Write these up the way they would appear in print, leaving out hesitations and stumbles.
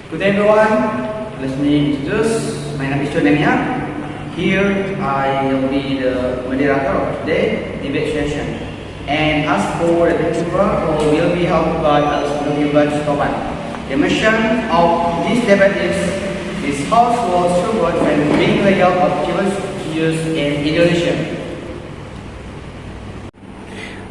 Good day everyone, let me introduce, my name is Jon Nehemia. Here I will be the moderator of today's debate session. And as for the Timekeeper, will be held by Alessandro, Gilbert, Toban. The mission of this debate is this house was triggered when being legal of Jewish use in Indonesia.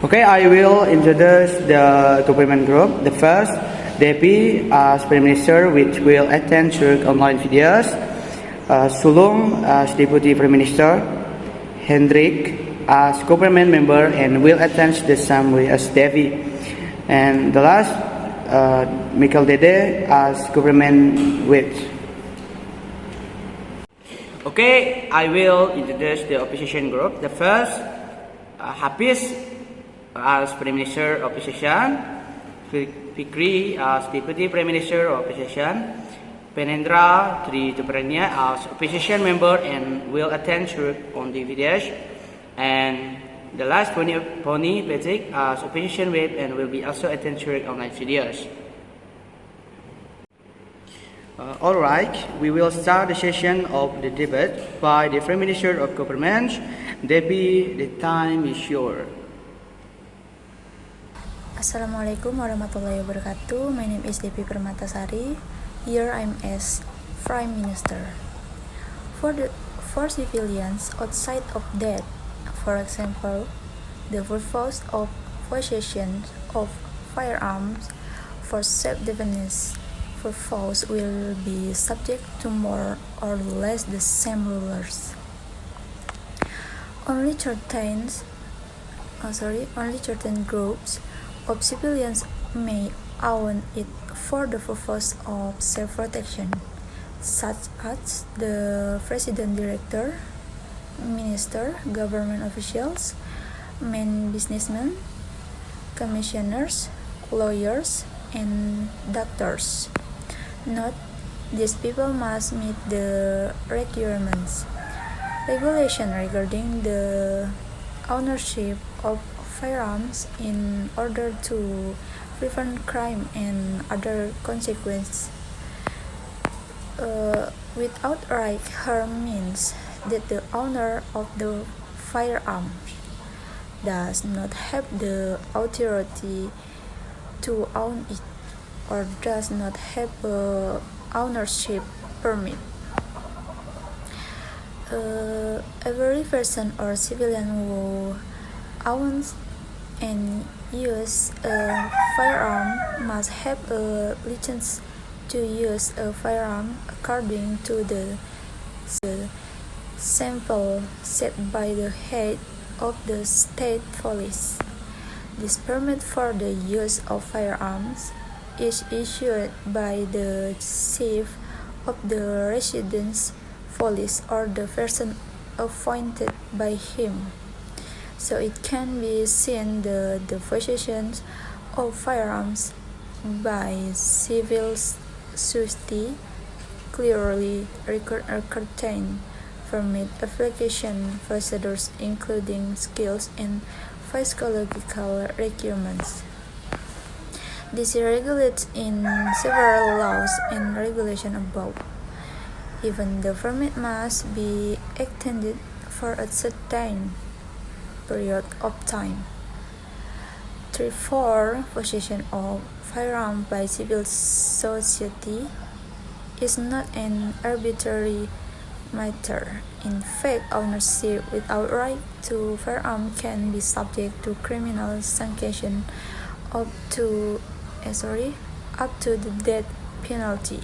Okay, I will introduce the government group. The first, Devy as Prime Minister, which will attend through online videos. Sulung as Deputy Prime Minister. Hendrik as government member and will attend the same way as Devy. And the last, Mikael Dede as government whip. Okay, I will introduce the opposition group. The first, Hafiz as Prime Minister Opposition, Fikri as Deputy Prime Minister Opposition, Venerandra Tri Noptarina as opposition member and will attend on the videos, and the last Poni Betriks as opposition whip and will be also attend online videos. Alright, we will start the session of the debate by the Prime Minister of Government. Devy, the time is yours. Assalamualaikum warahmatullahi wabarakatuh. My name is Devy Permatasari. Here I am as Prime Minister. For civilians outside of that, for example, the purpose of possession of firearms for self-defense purpose will be subject to more or less the same rules. Only certain groups of civilians may own it for the purpose of self-protection, such as the president, director, minister, government officials, main businessmen, commissioners, lawyers, and doctors. Note, these people must meet the requirements. Regulation regarding the ownership of firearms in order to prevent crime and other consequences. Without right harm means that the owner of the firearm does not have the authority to own it or does not have a ownership permit. Every person or civilian who owns and uses a firearm must have a license to use a firearm according to the sample set by the head of the state police. This permit for the use of firearms is issued by the chief of the residence police or the person appointed by him. So it can be seen the possession of firearms by civil society clearly curtain permit application procedures including skills and physiological requirements. This is regulated in several laws and regulations above. Even the permit must be extended for a certain period of time. 3. Possession of firearm by civil society is not an arbitrary matter. In fact, ownership without right to firearm can be subject to criminal sanction up to the death penalty.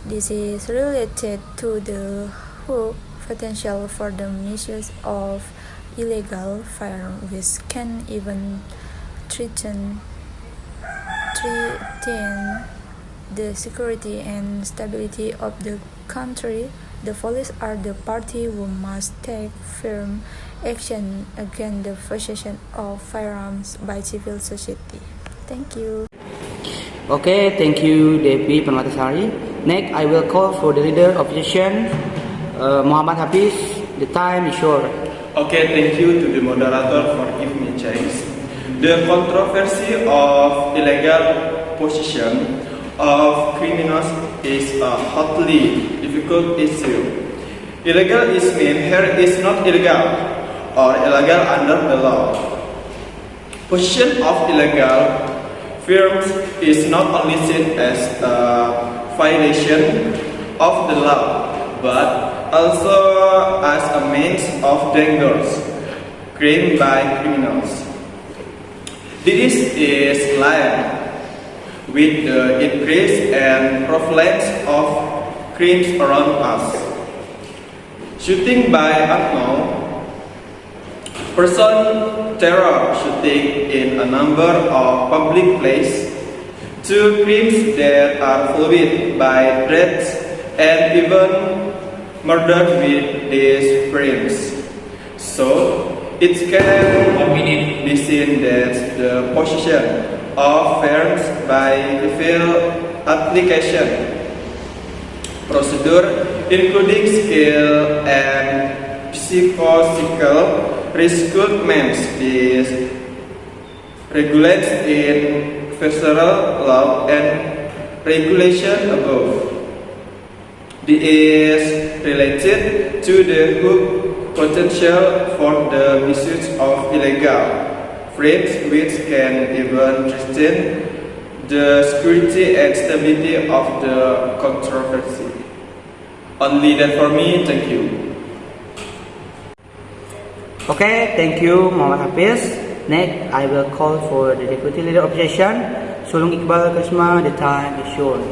This is related to the whole potential for the misuse of illegal firearms, which can even threaten the security and stability of the country. The police are the party who must take firm action against the possession of firearms by civil society. Thank you. Okay, thank you, Devy Permatasari. Next, I will call for the leader of opposition, Muhammad Hafiz. The time is yours. Okay, thank you to the moderator for giving me a chance. The controversy of illegal possession of criminals is a hotly difficult issue. Illegal is mean here is not illegal or illegal under the law. Possession of illegal firearms is not only seen as a violation of the law, but also as a means of dangerous crime by criminals. This is line with the increase and prevalence of crimes around us. Shooting by unknown person, terror shooting in a number of public places, two crimes that are followed by deaths and even murder with these crimes. So it can be seen that the possession of firearms by civil application procedure, including skill and psychological recruitment, is regulated in federal law and regulation above. This is related to the good potential for the misuse of illegal firearms, which can even threaten the security and stability of the controversy. Only that for me, thank you. Okay, thank you, Muhammad Hafiz. Next, I will call for the Deputy Leader of Opposition, Sulung Iqbal Kharisma. The time is yours.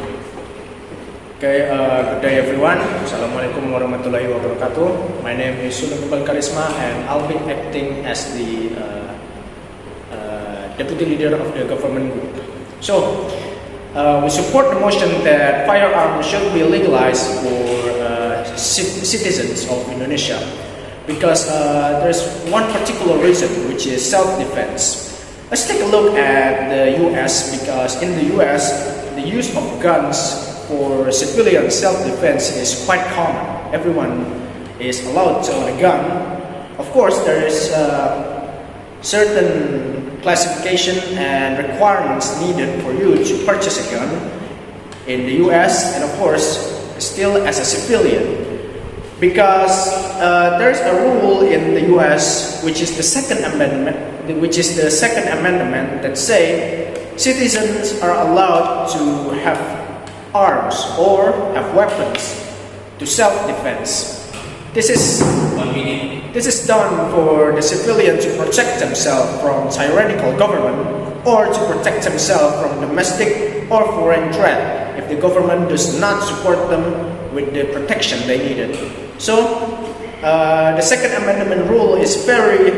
Okay, good day everyone. Assalamualaikum warahmatullahi wabarakatuh. My name is Sulung Iqbal Kharisma and I'll be acting as the Deputy Leader of the government group. So, we support the motion that firearms should be legalized for citizens of Indonesia because there's one particular reason, which is self-defense. Let's take a look at the US, because in the US, the use of guns for civilian self-defense is quite common. Everyone is allowed to own a gun. Of course, there is certain classification and requirements needed for you to purchase a gun in the US, and of course still as a civilian, because there's a rule in the US which is the second amendment that say citizens are allowed to have arms or have weapons to self-defense. This is done for the civilian to protect themselves from tyrannical government or to protect themselves from domestic or foreign threat if the government does not support them with the protection they needed. So, the Second Amendment rule is very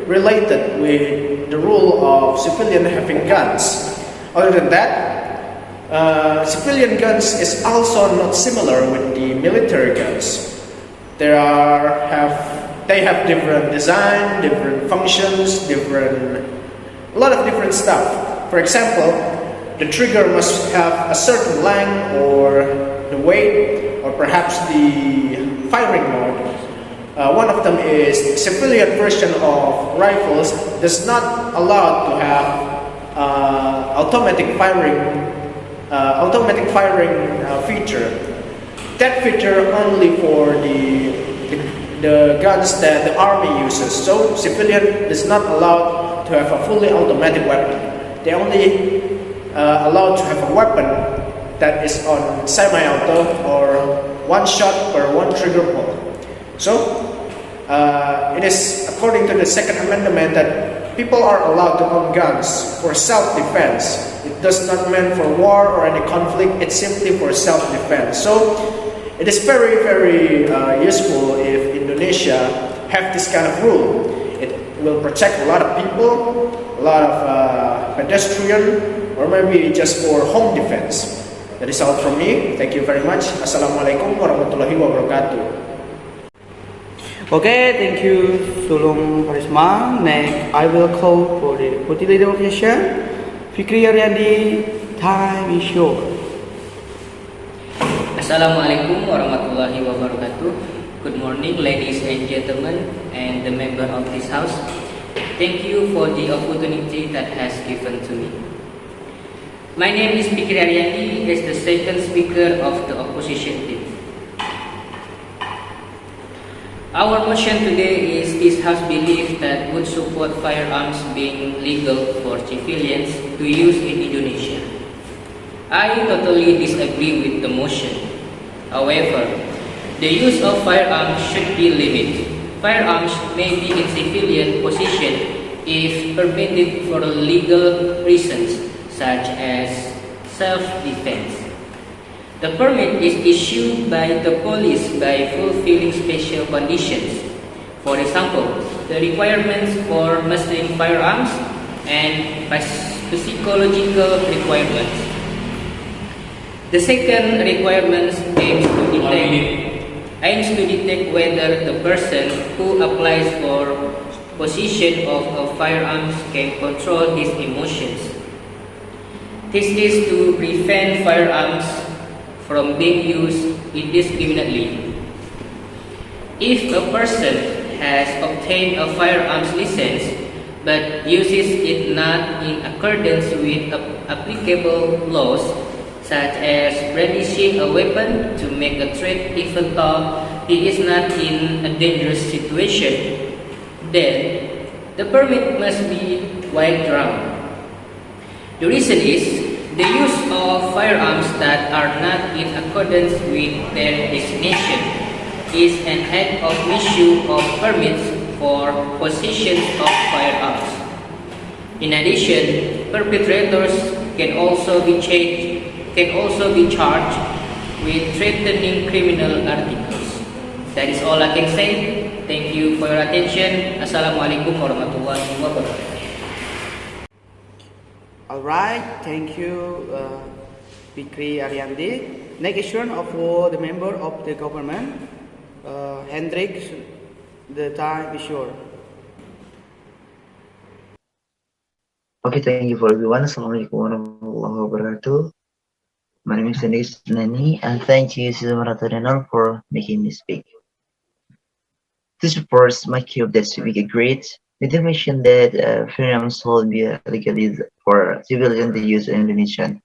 related with the rule of civilian having guns. Other than that, civilian guns is also not similar with the military guns. They have different design, different functions, a lot of different stuff. For example, the trigger must have a certain length or the weight or perhaps the firing mode. One of them is civilian version of rifles does not allow to have automatic firing feature. That feature only for the guns that the army uses. So civilian is not allowed to have a fully automatic weapon. They only allowed to have a weapon that is on semi-auto or one shot per one trigger pull. So it is according to the Second Amendment that people are allowed to own guns for self-defense. It does not mean for war or any conflict. It's simply for self-defense. So it is very, very useful if Indonesia have this kind of rule. It will protect a lot of people, a lot of pedestrian, or maybe just for home defense. That is all from me. Thank you very much. Assalamualaikum warahmatullahi wabarakatuh. Okay, thank you, Sulung Kharisma. Next, I will call for the Deputy Leader of Opposition, Fikri Ariandi. Time is yours. Assalamualaikum warahmatullahi wabarakatuh. Good morning, ladies and gentlemen, and the member of this house. Thank you for the opportunity that has given to me. My name is Fikri Ariandi as the second speaker of the opposition team. Our motion today is this House believes that would support firearms being legal for civilians to use in Indonesia. I totally disagree with the motion. However, the use of firearms should be limited. Firearms may be in civilian possession if permitted for legal reasons such as self-defense. The permit is issued by the police by fulfilling special conditions. For example, the requirements for mastering firearms and psychological requirements. The second requirement aims to detect whether the person who applies for possession of a firearm can control his emotions. This is to prevent firearms from being used indiscriminately. If a person has obtained a firearms license but uses it not in accordance with applicable laws, such as brandishing a weapon to make a threat even though he is not in a dangerous situation, then the permit must be withdrawn. The reason is the use of firearms that are not in accordance with their destination is an act of misuse of permits for possession of firearms. In addition, perpetrators can also be charged with threatening criminal articles. That is all I can say. Thank you for your attention. Assalamualaikum warahmatullahi wabarakatuh. Alright, thank you, Fikri Ariandi. Next question for the member of the government, Hendrik. The time is yours. Okay, thank you for everyone. Assalamualaikum warahmatullahi wabarakatuh. My name is Hendrik Kusnaini, and thank you, Sulung for making me speak. To support my cue of that civic agreed, the definition that firearms will be legally for civilian to use in Indonesia.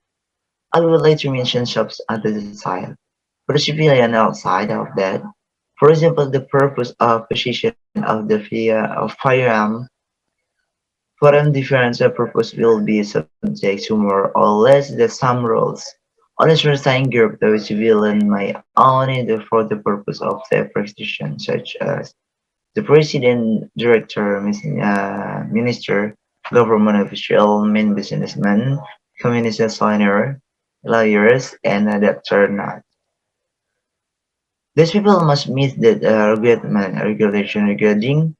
I would like to mention shops under the side. For the civilian outside of that, for example, the purpose of possession of the firearm for them different purpose will be subject to more or less the some rules. On a certain group, the civilian may only do for the purpose of their practitioner, such as the president, director, minister, government official, main businessman, community signer, lawyers, and doctor not. These people must meet the regulation regarding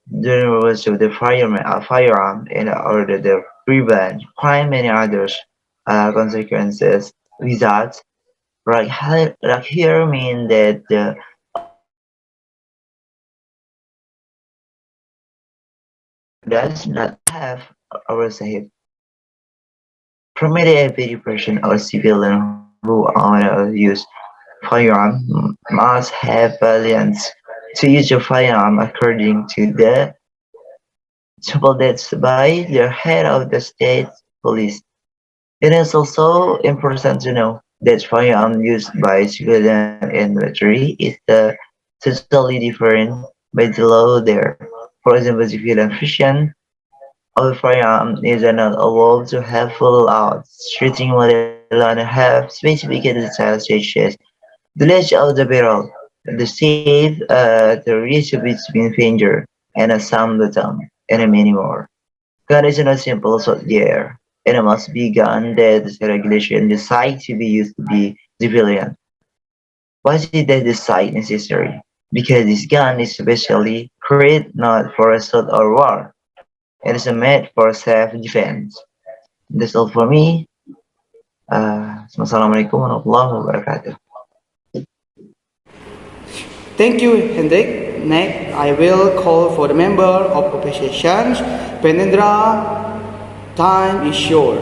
the rules of the firearm in order to prevent crime and others consequences. Without, right here mean that the does not have or say permitted every person or civilian who own or use firearm must have license to use a firearm according to the stipulated by the head of the state police. It is also important to know that firearm used by civilian and military is totally different by the law there. For example, civilian version of firearm is not allowed to have full out shooting model and have specific details such as the latch of the barrel, the shape, the reach between finger, and some button, and many more. Gun is not simple so there, and it must be gun that the regulation decide to be used to be civilian. Why is it that this site necessary? Because this gun is specially created not for assault or war. It is made for self-defense. That's all for me. Assalamualaikum warahmatullahi wabarakatuh. Thank you, Hendrik. Next, I will call for the member of opposition, Venerandra. Time is yours.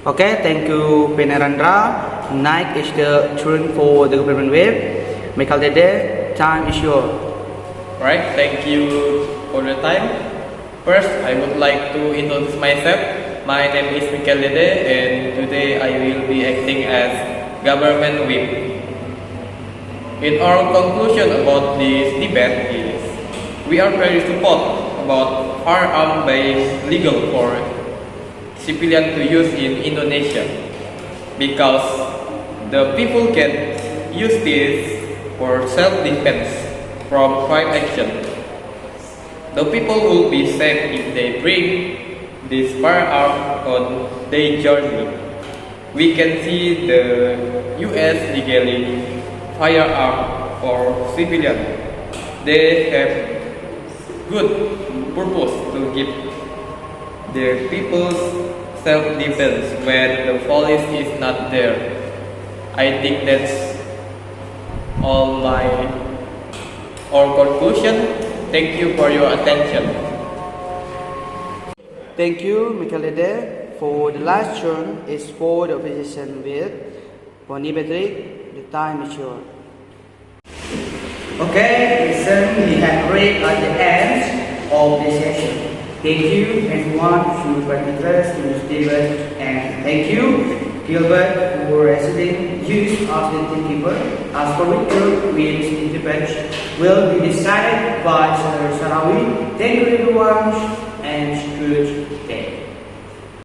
Okay, thank you, Venerandra. Next is the turn for the government wave. Mikael Dede, time is yours. Alright, thank you for the time. First, I would like to introduce myself. My name is Mikael Dede, and today I will be acting as government whip. In our conclusion about this debate is, we are very support about firearm being legal for civilian to use in Indonesia, because the people can use this for self-defense from crime action. The people will be safe if they bring this firearm on their journey. We can see the US legally firearm for civilian. They have good purpose to give their people's self-defense when the police is not there. I think that's all our conclusion. Thank you for your attention. Thank you, Mikael Dede. For the last turn is for the opposition with Poni Betriks. The time is yours. Okay, listen, we have reached at the end of the session. Thank you everyone who participated in this debate, and thank you Gilbert for resident use of the Timekeeper. As for which wins the debate will be decided by Sarawi. Thank you everyone and good day.